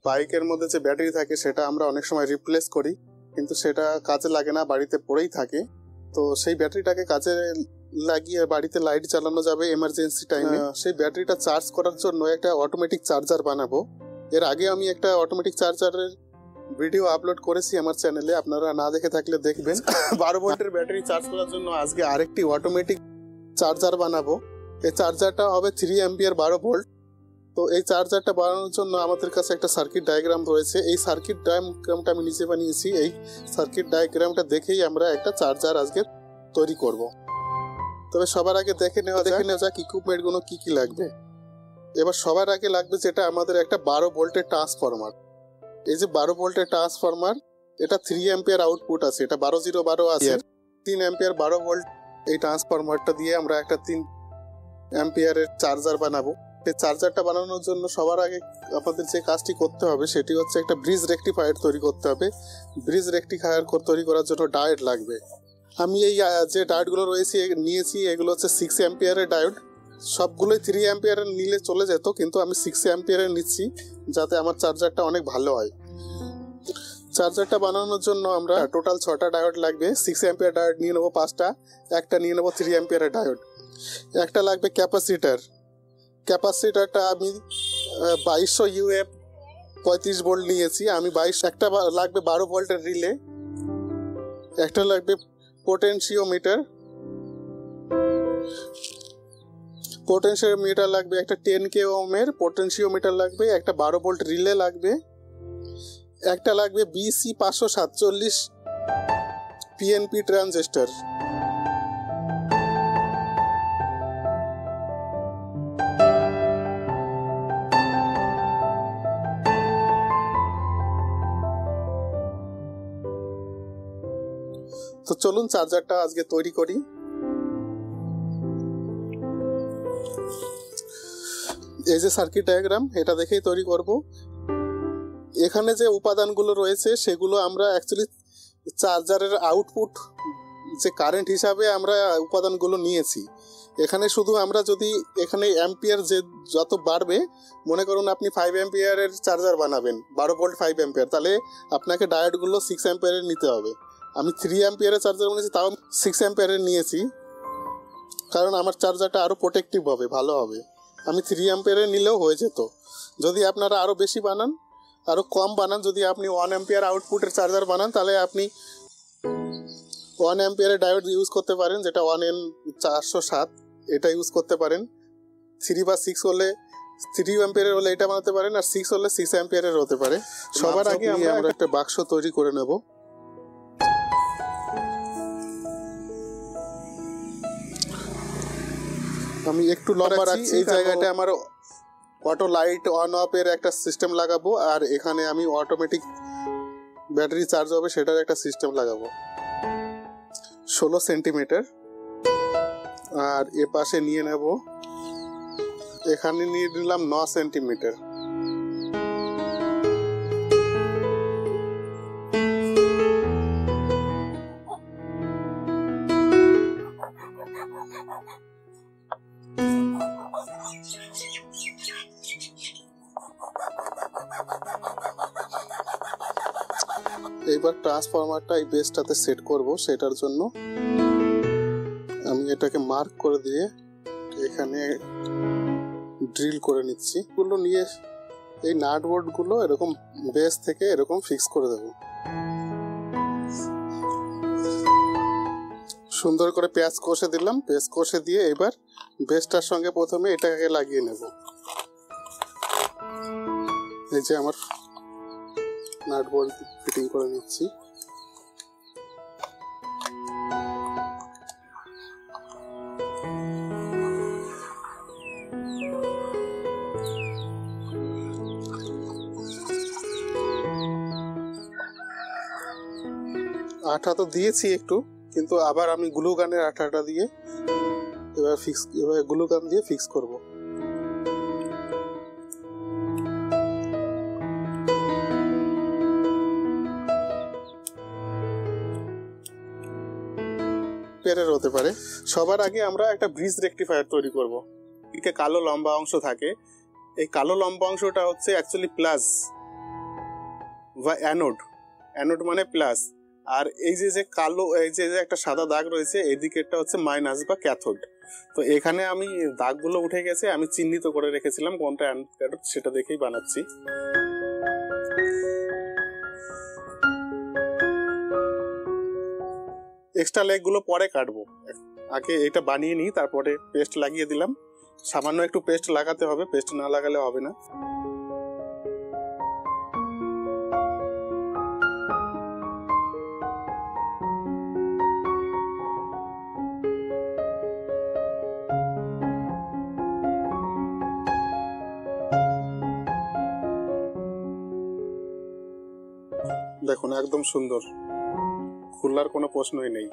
বাইকের মধ্যে যে ব্যাটারি থাকে সেটা আমরা অনেক সময় রিপ্লেস করি, কিন্তু সেটা কাজে লাগে না, বাড়িতে পড়েই থাকে। তো সেই ব্যাটারিটাকে কাজে লাগিয়ে বাড়িতে লাইট চালানো যাবে এমার্জেন্সি টাইমে। সেই ব্যাটারিটা চার্জ করার জন্য একটা অটোমেটিক চার্জার বানাবো। এর আগে আমি একটা অটোমেটিক চার্জারের ভিডিও আপলোড করেছি আমার চ্যানেলে, আপনারা না দেখে থাকলে দেখবেন। 12 ভোল্টের ব্যাটারি চার্জ করার জন্য আজকে আরেকটি অটোমেটিক চার্জার বানাবো। এই চার্জারটা হবে 3 অ্যাম্পিয়ার 12 ভোল্ট। তো এই চার্জারটা বানানোর জন্য আমাদের কাছে একটা সার্কিট ডায়াগ্রাম রয়েছে। এই সার্কিট ডায়াগ্রামটা আমি নিচে বানিয়েছি। এই সার্কিট ডায়াগ্রামটা দেখেই আমরা একটা চার্জার আজকে তৈরি করব। তবে সবার আগে দেখে নেওয়া যাক ইকুইপমেন্ট গুলো কি কি লাগবে। এবার সবার আগে লাগবে যেটা আমাদের একটা 12 ভোল্টের ট্রান্সফরমার। এই যে 12 ভোল্টের ট্রান্সফরমার, এটা 3 অ্যাম্পিয়ার আউটপুট আছে, এটা 12 আছে। 3 অ্যাম্পিয়ার 12 ভোল্ট এই ট্রান্সফরমারটা দিয়ে আমরা একটা 3 অ্যাম্পিয়ারের চার্জার বানাবো। এই চার্জারটা বানানোর জন্য সবার আগে আমাদের যে কাজটি করতে হবে সেটি হচ্ছে একটা ব্রিজ রেকটিফায়ার তৈরি করতে হবে। ব্রিজ রেকটিফায়ার তৈরি করার জন্য ডায়োড লাগবে। আমি এই যে ডায়োডগুলো নিয়েছি এগুলো হচ্ছে 6 অ্যাম্পিয়ারের ডায়োড। সবগুলোই 3 অ্যাম্পিয়ারের নিলে চলে যেত, কিন্তু আমি 6 অ্যাম্পিয়ারের নিচ্ছি যাতে আমার চার্জারটা অনেক ভালো হয়। চার্জারটা বানানোর জন্য আমরা টোটাল 6টা ডায়োড লাগবে। 6 অ্যাম্পিয়ার ডায়োড নিয়ে নেবো 5টা, একটা নিয়ে নেবো 3 অ্যাম্পিয়ারের ডায়োড। একটা লাগবে ক্যাপাসিটার। ক্যাপাসিটারটা আমি 2200 ইউএফ 35 ভোল্ট নিয়েছি আমি। একটা লাগবে 12 ভোল্টের রিলে। একটা লাগবে পোটেনশিওমিটার লাগবে একটা 10K ওহমের পোটেনশিওমিটার লাগবে। একটা 12 ভোল্ট রিলে লাগবে। একটা লাগবে BC 547 PNP ট্রানজিস্টর। তো চলুন চার্জারটা আজকে তৈরি করি। এই যে সার্কিট ডায়াগ্রাম, এটা দেখেই তৈরি করব। এখানে যে উপাদানগুলো রয়েছে সেগুলো আমরা অ্যাকচুয়ালি চার্জারের আউটপুট যে কারেন্ট হিসাবে আমরা উপাদানগুলো নিয়েছি। এখানে শুধু আমরা যদি এখানে অ্যাম্পিয়ার যে যত বাড়বে, মনে করুন আপনি 5 অ্যাম্পিয়ারের চার্জার বানাবেন, 12 ভোল্ট 5 অ্যাম্পিয়ার, তাহলে আপনাকে ডায়োডগুলো 6 অ্যাম্পিয়ারের নিতে হবে। আমি 3 অ্যাম্পিয়ারের চার্জার বানিয়েছি, তাও 6 অ্যাম্পিয়ারের নিয়েছি, কারণ আমার চার্জারটা আরও প্রোটেক্টিভ হবে, ভালো হবে। আমি 3 অ্যাম্পিয়ারের নিলেও হয়ে যেত। যদি আপনারা আরও বেশি বানান, আরও কম বানান, যদি আপনি 1 অ্যাম্পিয়ার আউটপুটের চার্জার বানান, তাহলে আপনি 1 অ্যাম্পিয়ারের ডায়োড ইউজ করতে পারেন, যেটা 1N407, এটা ইউজ করতে পারেন। 3 বা 6 হলে 3 অ্যাম্পিয়ারের হলে এটা বানাতে পারেন, আর 6 হলে 6 অ্যাম্পিয়ারের হতে পারে। সবার আগে আমরা একটা বাক্স তৈরি করে নেব। আমি একটু লম্বা রাখছি। এই জায়গাটা আমার অটো লাইট অন অফ এর একটা সিস্টেম লাগাবো, আর এখানে আমি অটোমেটিক ব্যাটারি চার্জ হবে সেটার একটা সিস্টেম লাগাবো। 16 সেন্টিমিটার। আর এ পাশে নিয়ে নেব, এখানে নিয়ে নিলাম 9 সেন্টিমিটার। এইবার ট্রান্সফরমারটা এই বেসটাতে সেট করব। সেটার জন্য আমি এটাকে মার্ক করে দিয়ে এখানে ড্রিল করে নিচ্ছি। এগুলো নিয়ে এই নাট বোল্টগুলো এরকম বেস থেকে এরকম ফিক্স করে দেব। সুন্দর করে পেঁয়াজ কষে দিলাম। পেঁয়াজ কষে দিয়ে এবার বেসটার সঙ্গে প্রথমে এটাকে লাগিয়ে নেব। এই যে আমার নাট বোল্ট ফিটিং করে নিচ্ছি। আঠা তো দিয়েছি একটু, কিন্তু আবার আমি গ্লু গানের আঠাটা দিয়ে এবার গ্লু গান দিয়ে ফিক্স করব। পেরের হতে পারে। সবার আগে আমরা একটা ব্রিজ রেকটিফায়ার তৈরি করব। এতে কালো লম্বা অংশ থাকে, এই কালো লম্বা অংশটা হচ্ছে অ্যাকচুয়ালি প্লাস, বা অ্যানোড, অ্যানোড মানে প্লাস, আর এই যে যে কালো এই যে একটা সাদা দাগ রয়েছে এদিকেরটা হচ্ছে মাইনাস বা ক্যাথোড। তো এখানে আমি দাগগুলো উঠে গেছে, আমি চিহ্নিত করে রেখেছিলাম কোনটা অ্যানোড ক্যাথোড, সেটা দেখেই বানাচ্ছি। এক্সট্রা লেগ গুলো পরে কাটবো, আগে এটা বানিয়ে নিই, তারপরে পেস্ট লাগিয়ে দিলাম। সামান্য একটু পেস্ট লাগাতে হবে, পেস্ট না লাগালে হবে না। দেখুন একদম সুন্দর, খোলার কোনো প্রশ্নই নেই।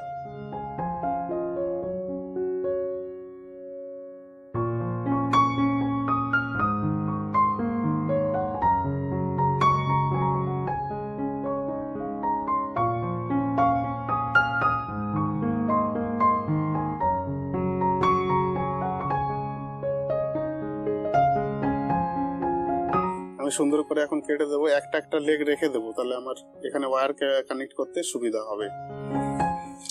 আমি সুন্দর করে এখন কেটে দেবো, একটা একটা লেগ রেখে দেবো, তাহলে আমার এখানে ওয়্যার কানেক্ট করতে সুবিধা হবে।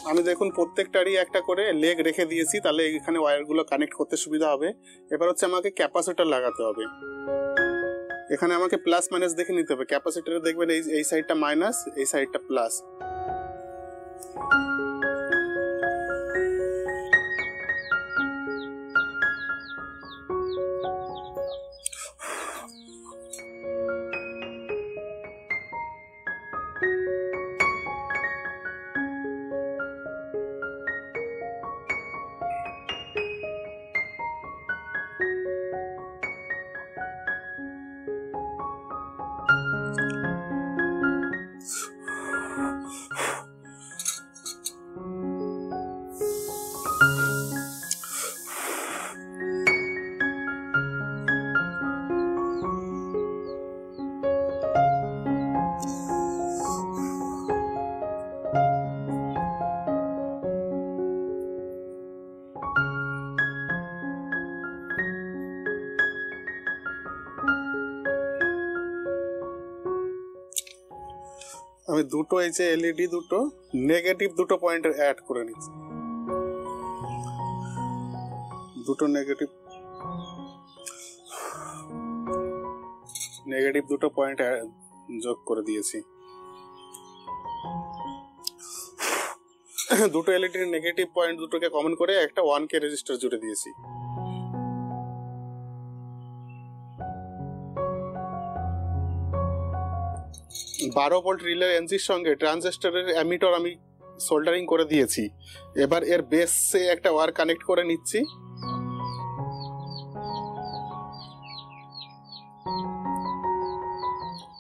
আমি দেখুন প্রত্যেকটারই একটা করে লেগ রেখে দিয়েছি, তাহলে এখানে ওয়্যারগুলো কানেক্ট করতে সুবিধা হবে। এবার হচ্ছে আমাকে ক্যাপাসিটর লাগাতে হবে। এখানে আমাকে প্লাস মাইনাস দেখে নিতে হবে। ক্যাপাসিটরে দেখবেন এই সাইডটা মাইনাস, এই সাইডটা প্লাস। আমি দুটো এই যে এলইডি দুটো নেগেটিভ দুটো পয়েন্ট অ্যাড করে নিচ্ছি, দুটো নেগেটিভ দুটো পয়েন্ট যোগ করে দিয়েছি। দুটো এলইডির নেগেটিভ পয়েন্ট দুটোকে কমন করে একটা 1K রেজিস্টার জুড়ে দিয়েছি। বারো ভোল্ট রিলে এনজির সঙ্গে ট্রানজিস্টরের অ্যামিটার আমি সোল্ডারিং করে দিয়েছি। এবার এর বেসে একটা ওয়্যার কানেক্ট করে নিচ্ছি।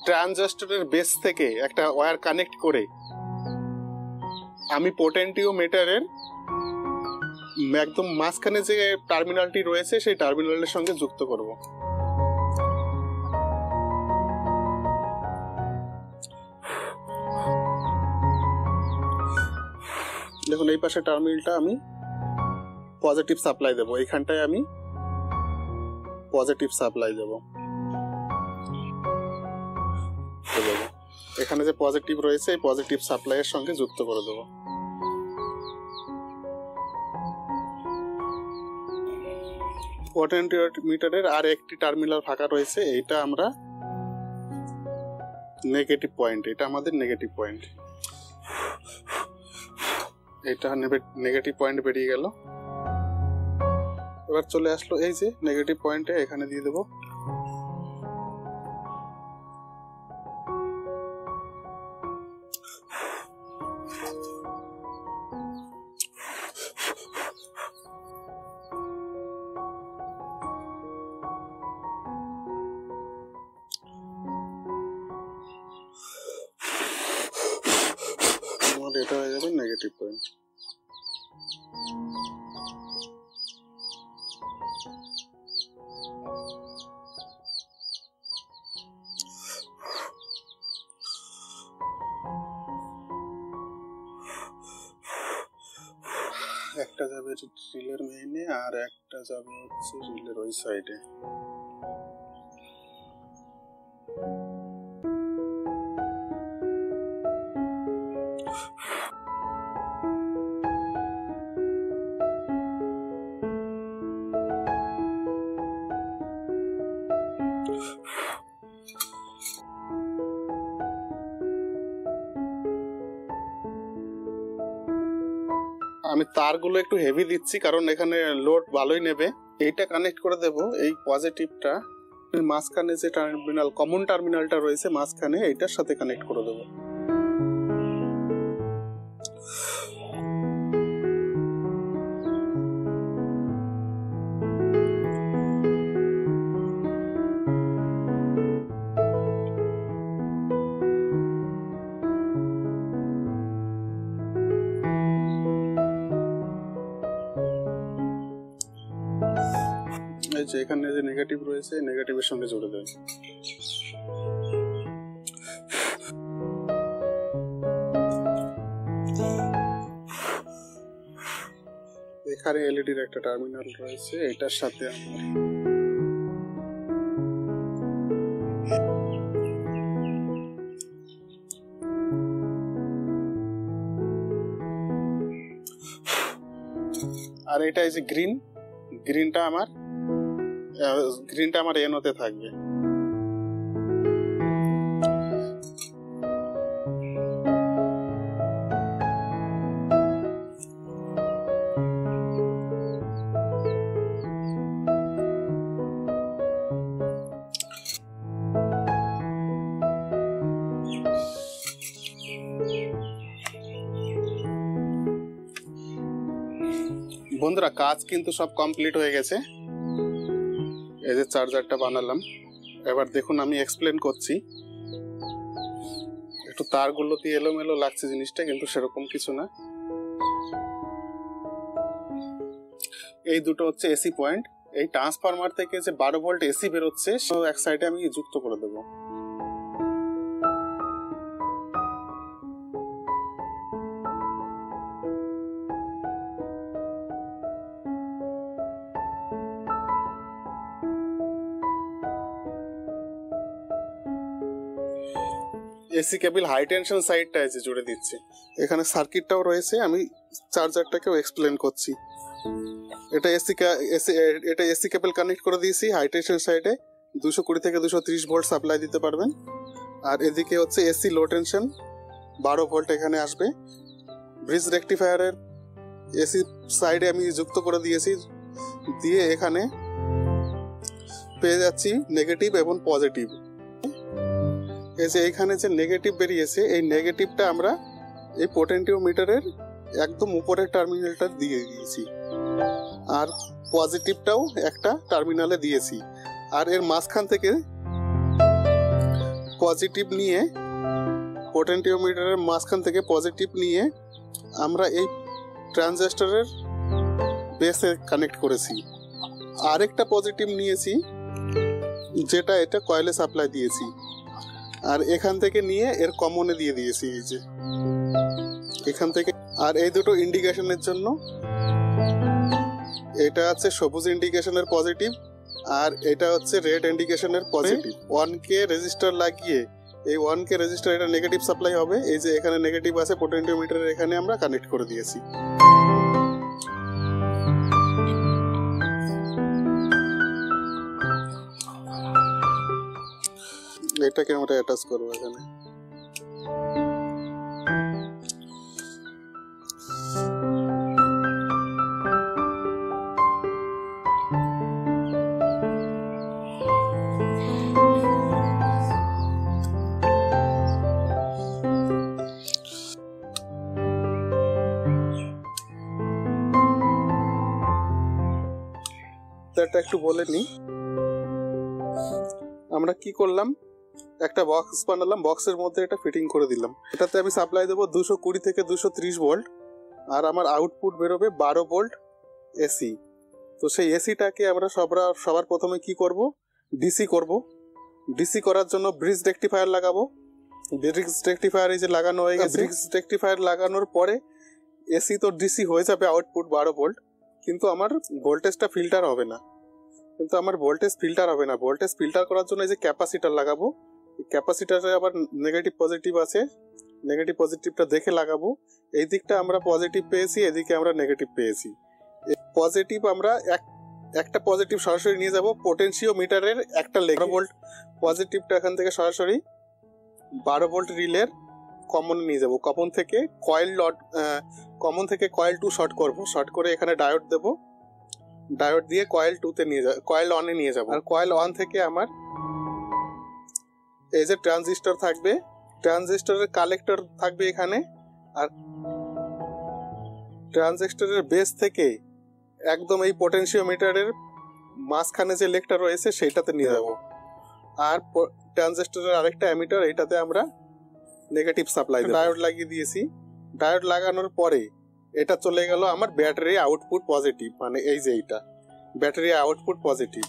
ট্রানজিস্টরের বেস থেকে একটা ওয়্যার কানেক্ট করে আমি পোটেনটিওমিটারের একদম মাঝখানে যে টার্মিনালটি রয়েছে সেই টার্মিনালের সঙ্গে যুক্ত করব। দেখুন এই পাশে টার্মিনালটা আমি পজিটিভ সাপ্লাই দেবো, এইখানটায় আমি পজিটিভ সাপ্লাই দেবো। এখানে যে পজিটিভ রয়েছে এই পজিটিভ সাপ্লাইয়ের সঙ্গে যুক্ত করে দেবো। পোটেনটিওমিটারের আর একটি টার্মিনাল ফাঁকা রয়েছে, এইটা আমরা নেগেটিভ পয়েন্ট, এটা আমাদের নেগেটিভ পয়েন্ট। এটা নেগেটিভ পয়েন্ট বেরিয়ে গেল। এবার চলে আসলো এই যে নেগেটিভ পয়েন্টে, এখানে দিয়ে দেবো। এটা হয়ে যাবে নেগেটিভ পয়েন্ট। একটা যাবে রিলের মেইনে আর একটা যাবে হচ্ছে রিলের ওই সাইডে। আমি তারগুলো একটু হেভি দিচ্ছি কারণ এখানে লোড ভালোই নেবে। এইটা কানেক্ট করে দেব এই পজিটিভটা মাঝখানে, যে টার্মিনাল কমন টার্মিনালটা রয়েছে মাঝখানে, এইটার সাথে কানেক্ট করে দেব। এই যে এখানে যে নেগেটিভ রয়েছে, নেগেটিভের সঙ্গে জুড়ে দেবেন। এখানে এলইডির একটা টার্মিনাল রয়েছে, এটার সাথে আর এটা এই যে গ্রিনটা আমার এনোতে থাকবে। বন্ধুরা, কাজ কিন্তু সব কমপ্লিট হয়ে গেছে। এই যে চার্জারটা বানালাম, এবার দেখুন আমি এক্সপ্লেন করছি। একটু তারগুলো দিয়ে এলোমেলো লাগছে জিনিসটা, কিন্তু সেরকম কিছু না। এই দুটো হচ্ছে এসি পয়েন্ট। এই ট্রান্সফরমার থেকে যে 12 ভোল্ট এসি বেরোচ্ছে, এক সাইডে আমি যুক্ত করে দেবো। এসি কেবল হাই টেনশন সাইডটা এসে জুড়ে দিচ্ছে। এখানে সার্কিটটাও রয়েছে, আমি চার্জারটাকেও এক্সপ্লেন করছি। এটা এসি কেবল কানেক্ট করে দিয়েছি হাই টেনশন সাইডে। 220 থেকে 230 ভোল্ট সাপ্লাই দিতে পারবেন। আর এদিকে হচ্ছে এসি লো টেনশন 12 ভোল্ট এখানে আসবে। ব্রিজ রেকটিফায়ারের এসি সাইডে আমি যুক্ত করে দিয়েছি, দিয়ে এখানে পেয়ে যাচ্ছি নেগেটিভ এবং পজিটিভ। এই যে এখানে যে নেগেটিভ বেরিয়েছে, এই নেগেটিভটা আমরা এই পোটেনটিওমিটারের একদম উপরের টার্মিনালটা দিয়ে দিয়েছি, আর পজিটিভটাও একটা টার্মিনালে দিয়েছি। আর এর মাঝখান থেকে পজিটিভ নিয়ে, পোটেনটিওমিটারের মাঝখান থেকে পজিটিভ নিয়ে আমরা এই ট্রানজিস্টরের বেসে কানেক্ট করেছি। আরেকটা পজিটিভ নিয়েছি, যেটা এটা কয়েলে সাপ্লাই দিয়েছি, আর এখান থেকে নিয়ে এর কমনে দিয়ে দিয়েছি। এই যে এখান থেকে। আর এই দুটো ইন্ডিকেশনের জন্য, এটা হচ্ছে সবুজ ইন্ডিকেশনের পজিটিভ, আর এটা হচ্ছে রেড ইন্ডিকেশনের পজিটিভ। 1K রেজিস্টার লাগিয়ে, এই 1K রেজিস্টার এটা নেগেটিভ সাপ্লাই হবে। এই যে এখানে নেগেটিভ আছে, পোটেনটিওমিটারের এখানে আমরা কানেক্ট করে দিয়েছি। এটাকে আমরা অ্যাটাচ করবো এখানে। এটা একটু বলে নি আমরা কি করলাম। একটা বক্স বানালাম, বক্সের মধ্যে এটা ফিটিং করে দিলাম। এটাতে আমি সাপ্লাই দেবো 220 থেকে 230 ভোল্ট, আর আমার আউটপুট বেরোবে 12 ভোল্ট এসি। তো সেই এসিটাকে আমরা সবার প্রথমে কি করব, ডিসি করব। ডিসি করার জন্য ব্রিজ রেকটিফায়ার লাগাবো। ব্রিজ রেকটিফায়ার এই যে লাগানো হয়ে গেছে। ব্রিজ রেকটিফায়ার লাগানোর পরে এসি তো ডিসি হয়ে যাবে, আউটপুট 12 ভোল্ট, কিন্তু আমার ভোল্টেজটা ফিল্টার হবে না। ভোল্টেজ ফিল্টার করার জন্য এই যে ক্যাপাসিটার লাগাবো। ক্যাপাসিটারে আবার নেগেটিভ পজিটিভ আছে, নেগেটিভ পজিটিভটা দেখে লাগাবো। এই দিকটা আমরা পজিটিভ পেয়েছি, এদিকে আমরা নেগেটিভ পেয়েছি। পজিটিভ আমরা একটা পজিটিভ সরাসরি নিয়ে যাব পোটেনশিওমিটারের একটা লেগ ভোল্ট। পজিটিভটা এখান থেকে সরাসরি 12 ভোল্ট রিলের কমন নিয়ে যাব। কমন থেকে কয়েল 2 শর্ট করব। শর্ট করে এখানে ডায়োড দেব, ডায়োড দিয়ে কয়েল 2 তে নিয়ে যাব, কয়েল 1 এ নিয়ে যাব। আর কয়েল 1 থেকে আমার এই যে ট্রানজিস্টর থাকবে, ট্রানজিস্টরের কালেক্টর থাকবে এখানে, আর ট্রানজিস্টরের বেস থেকে একদম এই পোটেনশিওমিটারের মাঝখানে যে লেগটা রয়েছে সেইটাতে নিয়ে যাব। আর ট্রানজিস্টরের আরেকটা অ্যামিটার, এটাতে আমরা নেগেটিভ সাপ্লাই ডায়োড লাগিয়ে দিয়েছি। ডায়োড লাগানোর পরে এটা চলে গেল আমার ব্যাটারি আউটপুট পজিটিভ, মানে এই যে এইটা ব্যাটারি আউটপুট পজিটিভ।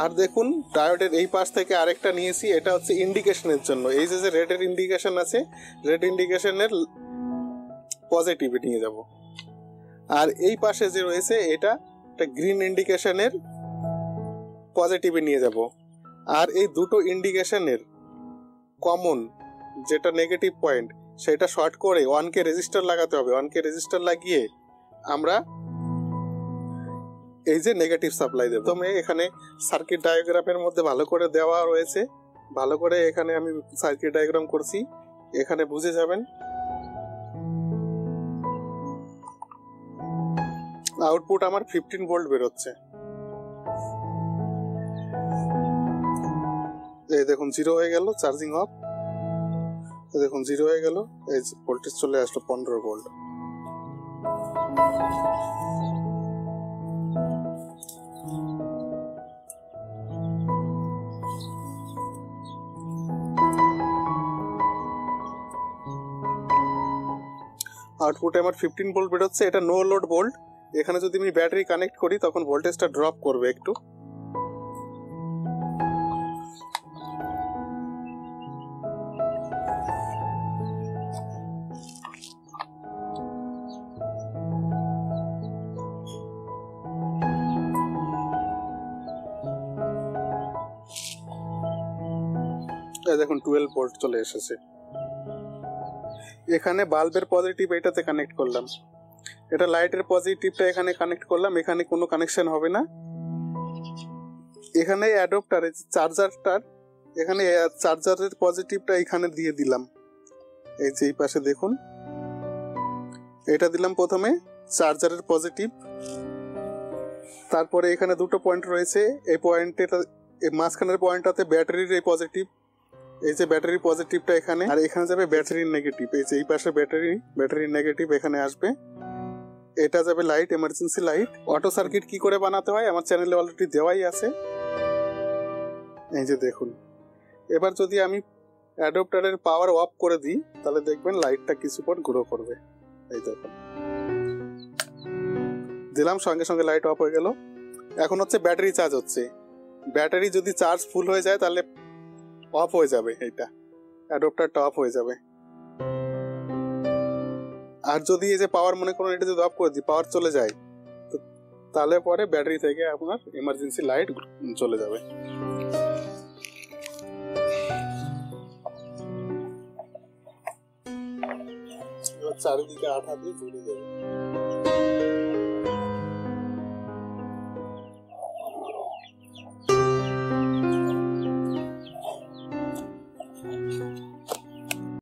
আর দেখুন ডায়োডের এই পাশ থেকে আরেকটা নিয়েছি, এটা হচ্ছে ইন্ডিকেশনের জন্য। এই যে রেডের ইন্ডিকেশন আছে, রেড ইন্ডিকেশনের পজিটিভ নিয়ে যাব। আর এই পাশে যে রয়েছে এটা গ্রিন ইন্ডিকেশনের পজিটিভে নিয়ে যাব। আর এই দুটো ইন্ডিকেশনের কমন যেটা নেগেটিভ পয়েন্ট, সেটা শর্ট করে 1K রেজিস্টার লাগাতে হবে। 1K রেজিস্টার লাগিয়ে আমরা এই যে নেগেটিভ সাপ্লাই দেব। প্রথমে এখানে সার্কিট ডায়াগ্রামের মধ্যে ভালো করে দেওয়া রয়েছে, ভালো করে এখানে আমি সার্কিট ডায়াগ্রাম করছি, এখানে বুঝে যাবেন। আউটপুট আমার 15 ভোল্ট বেরোচ্ছে। এই দেখুন 0 হয়ে গেল, চার্জিং অফ। দেখুন 0 হয়ে গেল, এই ভোল্টেজ চলে আসলো 15 ভোল্ট। আউটপুটে আমার 15 ভোল্ট বেরোচ্ছে, এটা নো লোড ভোল্ট। এখানে যদি আমি ব্যাটারি কানেক্ট করি তখন ভোল্টেজটা ড্রপ করবে একটু। দেখুন 12 ভোল্ট চলে এসেছে। এখানে বাল্বের পজিটিভ এটাতে কানেক্ট করলাম, এটা লাইটের পজিটিভটা এখানে কানেক্ট করলাম, এখানে কোনো কানেকশন হবে না। এখানে অ্যাডাপ্টার চার্জারটার, এখানে চার্জারের পজিটিভটা এখানে দিয়ে দিলাম। এই যে এই পাশে দেখুন এটা দিলাম প্রথমে চার্জারের পজিটিভ, তারপরে এখানে দুটো পয়েন্ট রয়েছে, এই পয়েন্টটা এই মাঝখানের পয়েন্টটাতে ব্যাটারির এই পজিটিভ, এই যে ব্যাটারি পজিটিভটা এখানে, আর এখানে যাবে ব্যাটারির নেগেটিভ। এই যে এই পাশে ব্যাটারির নেগেটিভ এখানে আসবে, এটা যাবে light, emergency light. Auto circuit কি করে বানাতে হয় আমার চ্যানেলে অলরেডি দেওয়াই আছে। এই যে দেখুন, এবার যদি আমি অ্যাডাপ্টারের পাওয়ার অফ করে দিই তাহলে দেখবেন লাইটটা কিছুক্ষণ গ্রো করবে। এই দেখুন দিলাম, সঙ্গে সঙ্গে লাইট অফ হয়ে গেল। এখন হচ্ছে ব্যাটারি চার্জ হচ্ছে। ব্যাটারি যদি চার্জ ফুল হয়ে যায় তাহলে অফ হয়ে যাবে, এইটা অ্যাডাপ্টারটা অফ হয়ে যাবে। আর যদি এই যে পাওয়ার মনে করুন এটা যদি অফ করে দিই, পাওয়ার চলে যায়, তাহলে পরে ব্যাটারি থেকে আপনার এমার্জেন্সি লাইট চলে যাবে। চারিদিকে আঠা দিয়ে জুড়ে যাবে।